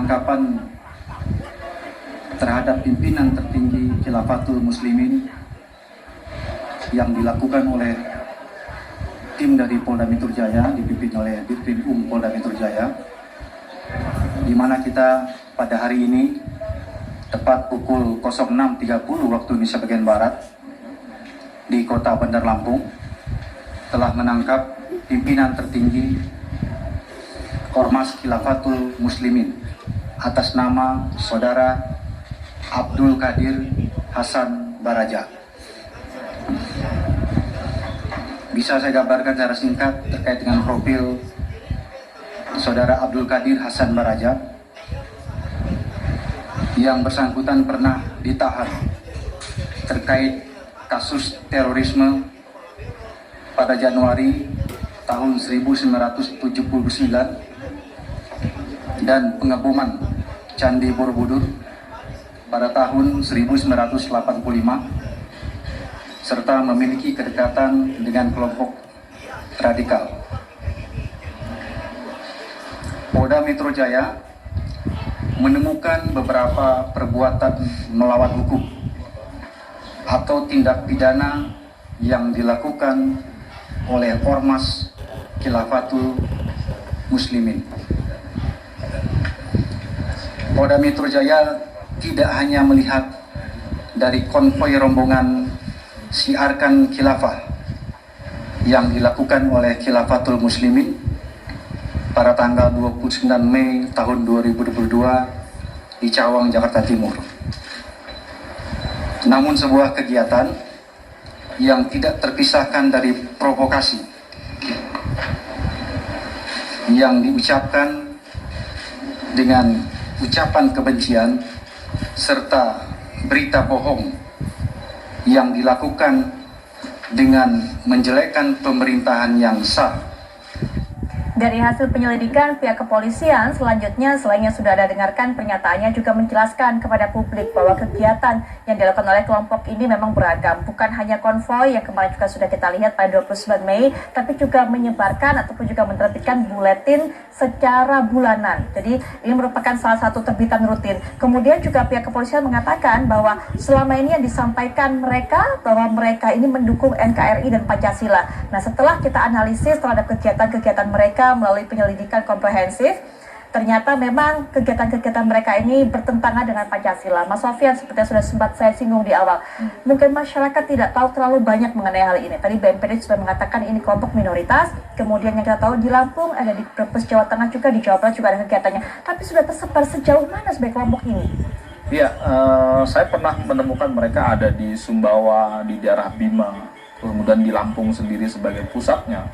penangkapan terhadap pimpinan tertinggi Khilafatul Muslimin yang dilakukan oleh tim dari Polda Metro Jaya dipimpin oleh Ditkrim Polda Metro Jaya, di mana kita pada hari ini tepat pukul 06.30 waktu Indonesia bagian Barat di kota Bandar Lampung telah menangkap pimpinan tertinggi Ormas Khilafatul Muslimin atas nama Saudara Abdul Qadir Hasan Baraja. Bisa saya gambarkan secara singkat terkait dengan profil Saudara Abdul Qadir Hasan Baraja. Yang bersangkutan pernah ditahan terkait kasus terorisme pada Januari tahun 1979 dan pengeboman Candi Borobudur pada tahun 1985, serta memiliki kedekatan dengan kelompok radikal. Polda Metro Jaya menemukan beberapa perbuatan melawan hukum atau tindak pidana yang dilakukan oleh Ormas Khilafatul Muslimin. Polda Metro Jaya tidak hanya melihat dari konvoi rombongan Siarkan Khilafah yang dilakukan oleh Khilafatul Muslimin pada tanggal 29 Mei tahun 2022 di Cawang, Jakarta Timur. Namun sebuah kegiatan yang tidak terpisahkan dari provokasi yang diucapkan dengan ucapan kebencian serta berita bohong yang dilakukan dengan menjelekkan pemerintahan yang sah. Dari hasil penyelidikan pihak kepolisian, selanjutnya selain yang sudah ada dengarkan, pernyataannya juga menjelaskan kepada publik bahwa kegiatan yang dilakukan oleh kelompok ini memang beragam. Bukan hanya konvoi yang kemarin juga sudah kita lihat pada 29 Mei, tapi juga menyebarkan ataupun juga menerbitkan buletin secara bulanan. Jadi ini merupakan salah satu terbitan rutin. Kemudian juga pihak kepolisian mengatakan bahwa selama ini yang disampaikan mereka bahwa mereka ini mendukung NKRI dan Pancasila. Nah, setelah kita analisis terhadap kegiatan-kegiatan mereka melalui penyelidikan komprehensif, ternyata memang kegiatan-kegiatan mereka ini bertentangan dengan Pancasila. Mas Sofyan, seperti yang sudah sempat saya singgung di awal, mungkin masyarakat tidak tahu terlalu banyak mengenai hal ini. Tadi BNPB sudah mengatakan ini kelompok minoritas, kemudian yang kita tahu di Lampung, ada di Brebes, Jawa Tengah juga, di Jawa Barat juga ada kegiatannya. Tapi sudah tersebar sejauh mana sebagai kelompok ini? Iya, saya pernah menemukan mereka ada di Sumbawa, di daerah Bima, kemudian di Lampung sendiri sebagai pusatnya,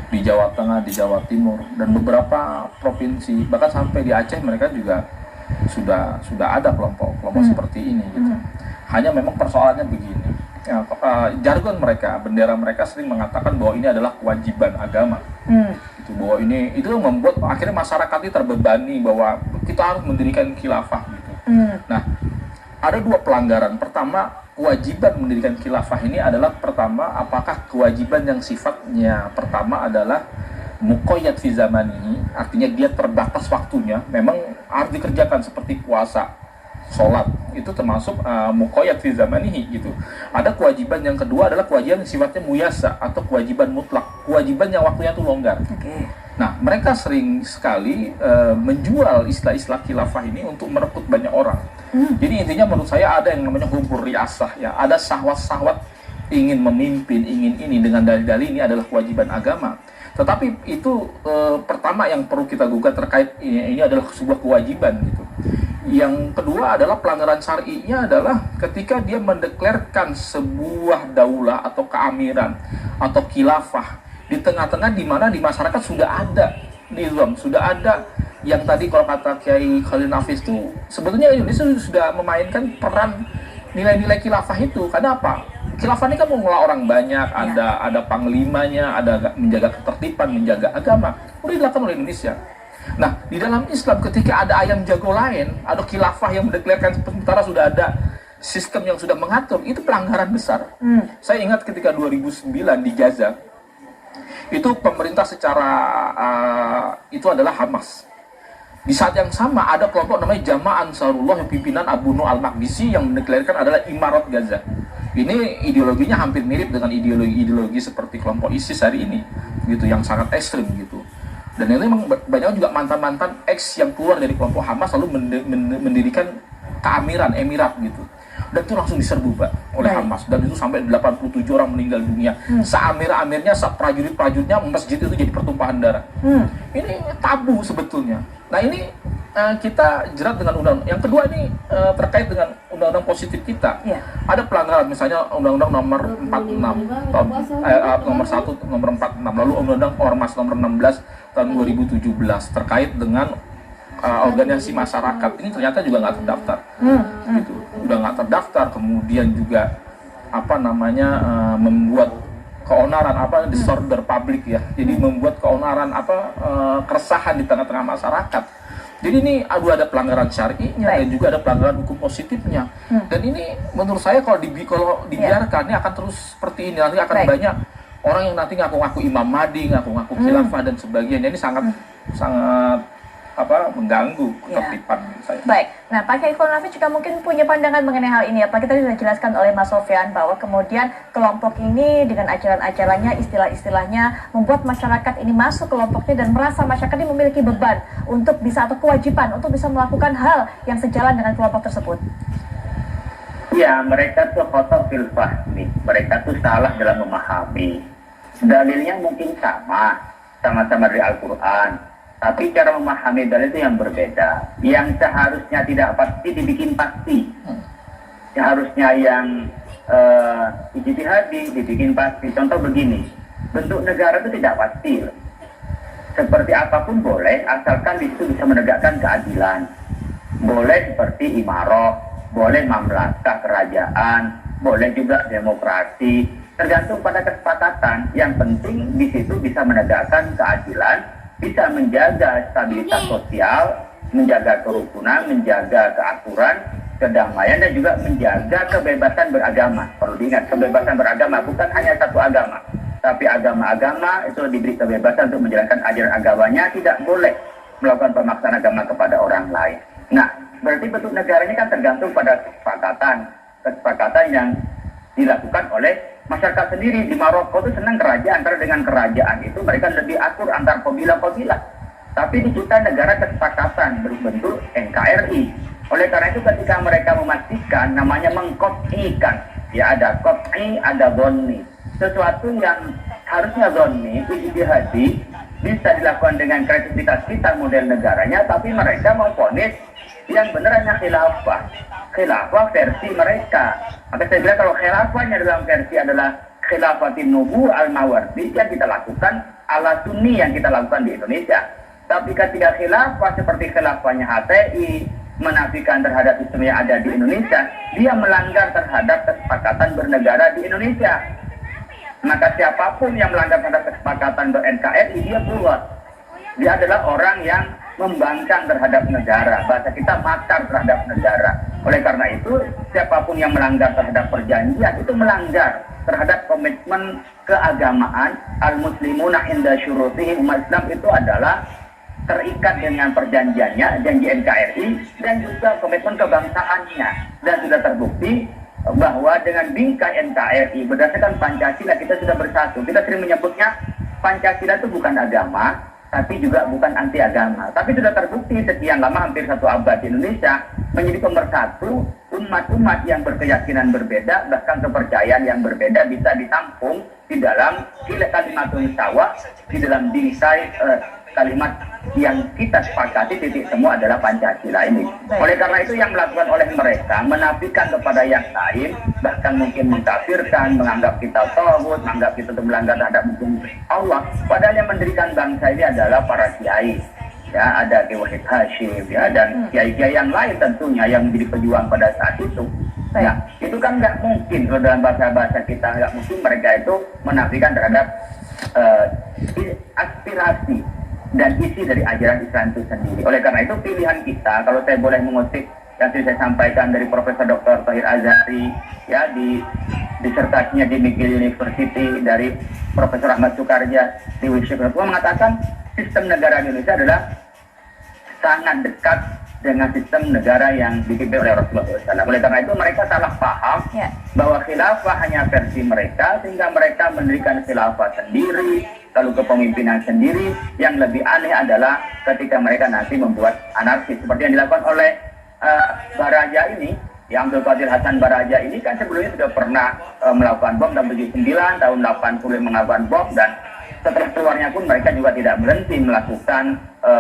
di Jawa Tengah, di Jawa Timur, dan beberapa provinsi, bahkan sampai di Aceh mereka juga sudah ada kelompok seperti ini gitu. Hanya memang persoalannya begini, ya, jargon mereka, bendera mereka sering mengatakan bahwa ini adalah kewajiban agama. Itu bahwa ini itu membuat akhirnya masyarakat ini terbebani bahwa kita harus mendirikan khilafah gitu. Nah, ada dua pelanggaran. Pertama, kewajiban mendirikan khilafah ini adalah pertama, apakah kewajiban yang sifatnya pertama adalah muqayyad fi zamanihi, artinya dia terbatas waktunya, memang harus dikerjakan seperti puasa, sholat, itu termasuk muqayyad fi zamanihi gitu. Ada kewajiban yang kedua adalah kewajiban yang sifatnya muyasa atau kewajiban mutlak, kewajiban yang waktunya itu longgar. Nah, mereka sering sekali menjual istilah-istilah khilafah ini untuk merekrut banyak orang. Jadi intinya menurut saya ada yang namanya hubur riasah, ya, ada syahwat-syahwat ingin memimpin, ingin ini dengan dalil-dalil ini adalah kewajiban agama. Tetapi itu pertama yang perlu kita gugat terkait ini adalah sebuah kewajiban gitu. Yang kedua adalah pelanggaran syar'inya adalah ketika dia mendeklarkan sebuah daulah atau keamiran atau khilafah di tengah-tengah di mana di masyarakat sudah ada nizam, sudah ada yang tadi kalau kata Kiai Khalil Nafis itu sebetulnya Indonesia sudah memainkan peran nilai-nilai khilafah itu. Karena apa? Khilafah ini kan mengelola orang banyak, ada panglimanya, ada menjaga ketertiban, menjaga agama. Udah dilakukan oleh Indonesia. Nah, di dalam Islam ketika ada ayam jago lain, ada khilafah yang mendeklarkan sementara sudah ada sistem yang sudah mengatur, itu pelanggaran besar. Saya ingat ketika 2009 di Gaza, itu pemerintah secara itu adalah Hamas. Di saat yang sama ada kelompok namanya Jamaah Ansarullah yang pimpinan Abu Nur Al-Maqdisi yang mendeklarasikan adalah Imarat Gaza. Ini ideologinya hampir mirip dengan ideologi seperti kelompok ISIS hari ini, gitu, yang sangat ekstrim gitu. Dan ini memang banyak juga mantan-mantan ex yang keluar dari kelompok Hamas lalu mendirikan keamiran, emirat gitu. Dan itu langsung diserbu Pak oleh Hamas, dan itu sampai 87 orang meninggal dunia. Seamir-amirnya, prajurit-prajuritnya, masjid itu jadi pertumpahan darah. Ini tabu sebetulnya. Nah ini kita jerat dengan undang-undang. Yang kedua ini terkait dengan undang-undang positif kita. Ada pelanggaran, misalnya undang-undang nomor 46 tahun nomor 1 nomor 46, lalu undang-undang Ormas nomor 16 tahun 2017 terkait dengan organisasi masyarakat. Ini ternyata juga nggak terdaftar, gitu. Udah nggak terdaftar, kemudian juga membuat keonaran disorder publik ya. Jadi membuat keonaran keresahan di tengah-tengah masyarakat. Jadi ini ada pelanggaran syar'inya dan juga ada pelanggaran hukum positifnya. Dan ini menurut saya kalau dibiarkan ini akan terus seperti ini. Nanti akan banyak orang yang nanti ngaku-ngaku Imam Mahdi, ngaku-ngaku khilafah dan sebagainya. Ini sangat mengganggu ketertiban saya. Baik. Nah, Pak Kiai Nafi juga mungkin punya pandangan mengenai hal ini. Apa kita sudah jelaskan oleh Mas Sofyan bahwa kemudian kelompok ini dengan ajaran-ajarannya, istilah-istilahnya membuat masyarakat ini masuk kelompoknya dan merasa masyarakat ini memiliki beban untuk bisa atau kewajiban untuk bisa melakukan hal yang sejalan dengan kelompok tersebut. Ya, mereka tuh khotob fil fahmi. Mereka tuh salah dalam memahami. Dalilnya mungkin sama-sama dari Al-Quran. Tapi cara memahami dalil itu yang berbeda. Yang seharusnya tidak pasti dibikin pasti. Seharusnya yang ijtihadi dibikin pasti. Contoh begini, bentuk negara itu tidak pasti. Seperti apapun boleh, asalkan itu bisa menegakkan keadilan. Boleh seperti imarah, boleh mamlakah kerajaan, boleh juga demokrasi. Tergantung pada kesepakatan. Yang penting di situ bisa menegakkan keadilan, bisa menjaga stabilitas sosial, menjaga kerukunan, menjaga keaturan, kedamaian, dan juga menjaga kebebasan beragama. Perlu diingat, kebebasan beragama bukan hanya satu agama, tapi agama-agama itu diberi kebebasan untuk menjalankan ajaran agamanya, tidak boleh melakukan pemaksaan agama kepada orang lain. Nah, berarti bentuk negara ini kan tergantung pada kesepakatan yang dilakukan oleh masyarakat sendiri. Di Maroko itu senang kerajaan, antara dengan kerajaan itu mereka lebih akur antar kabilah-kabilah. Tapi di kita negara kesepakatan berbentuk NKRI. Oleh karena itu ketika mereka memastikan, namanya mengkot'ikan. Ya, ada kot'i, ada dhonni. Sesuatu yang harusnya dhonni, ijtihadi, bisa dilakukan dengan kreativitas kita model negaranya, tapi mereka memvonis yang benar hanya khilafah versi mereka. Maka saya bilang kalau khilafahnya dalam versi adalah khilafatin nubu al-mawardi yang kita lakukan ala sunni yang kita lakukan di Indonesia. Tapi ketika khilafah seperti khilafahnya HTI menafikan terhadap Islam yang ada di Indonesia, dia melanggar terhadap kesepakatan bernegara di Indonesia. Maka siapapun yang melanggar terhadap kesepakatan ber-NKRI, dia keluar. Dia adalah orang yang membangkang terhadap negara. Bahasa kita makar terhadap negara. Oleh karena itu, siapapun yang melanggar terhadap perjanjian, itu melanggar terhadap komitmen keagamaan. Al-Muslimuna inda syurutihim, umat Islam itu adalah terikat dengan perjanjiannya, janji NKRI, dan juga komitmen kebangsaannya. Dan sudah terbukti bahwa dengan bingkai NKRI berdasarkan Pancasila kita sudah bersatu. Kita sering menyebutnya Pancasila itu bukan agama, tapi juga bukan anti agama. Tapi sudah terbukti sekian lama, hampir 1 abad di Indonesia menjadi pemersatu umat-umat yang berkeyakinan berbeda, bahkan kepercayaan yang berbeda bisa ditampung di dalam kalimatun sawa, di dalam bingkai kalimat yang kita sepakati titik semua adalah Pancasila ini. Oleh karena itu yang melakukan oleh mereka menafikan kepada yang lain, bahkan mungkin mengkafirkan, menganggap kita tauhid, menganggap kita itu melanggar terhadap hukum Allah. Padahal yang mendirikan bangsa ini adalah para kiai. Ya, ada Kiai Wahid Hashim, ya, dan kiai-kiai yang lain tentunya yang menjadi pejuang pada saat itu. Ya, itu kan nggak mungkin kalau dalam bahasa kita nggak mungkin mereka itu menafikan terhadap aspirasi dan isi dari ajaran Islam itu sendiri. Oleh karena itu pilihan kita, kalau saya boleh mengutip yang tadi saya sampaikan dari Profesor Dr. Thahir Azhari, ya, di disertasinya di McGill University, dari Profesor Ahmad Sukarja di Wisma, mengatakan sistem negara Indonesia adalah sangat dekat dengan sistem negara yang dipimpin oleh Rasulullah SAW. Oleh karena itu mereka salah paham bahwa khilafah hanya versi mereka, sehingga mereka mendirikan khilafah sendiri, lalu kepemimpinan sendiri. Yang lebih aneh adalah ketika mereka nanti membuat anarkis seperti yang dilakukan oleh Baraja ini. Ya, Abdul Qadir Hasan Baraja ini kan sebelumnya sudah pernah melakukan bom tahun 79, tahun 80 melakukan bom, dan setelah keluarnya pun mereka juga tidak berhenti melakukan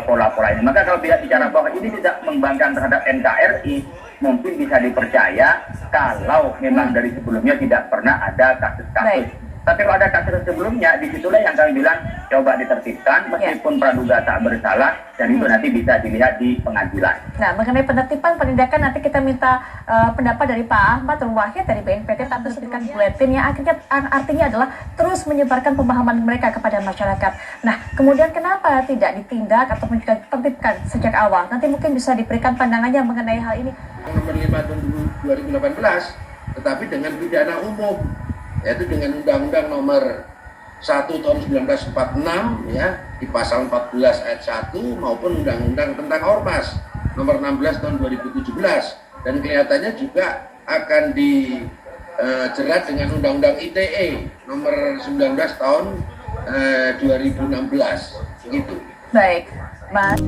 pola-pola ini. Maka kalau tidak bicara bahwa ini tidak membangkang terhadap NKRI, mungkin bisa dipercaya kalau memang dari sebelumnya tidak pernah ada kasus-kasus. Tapi kalau ada kasus sebelumnya, disitulah yang kami bilang coba ditertibkan meskipun praduga tak bersalah, dan itu nanti bisa dilihat di pengadilan. Nah, mengenai penertiban penindakan nanti kita minta pendapat dari Pak Ahmad Wahid dari BNPT tak menerbitkan buletin yang akhirnya artinya adalah terus menyebarkan pemahaman mereka kepada masyarakat. Nah, kemudian kenapa tidak ditindak atau juga ditertibkan sejak awal? Nanti mungkin bisa diberikan pandangannya mengenai hal ini. Nomor 5 tahun 2018, tetapi dengan pidana umum, yaitu dengan Undang-Undang Nomor 1 tahun 1946 ya, di pasal 14 ayat 1, maupun Undang-Undang tentang Ormas Nomor 16 tahun 2017, dan kelihatannya juga akan dijerat dengan Undang-Undang ITE Nomor 19 tahun 2016 gitu. Baik, Mas.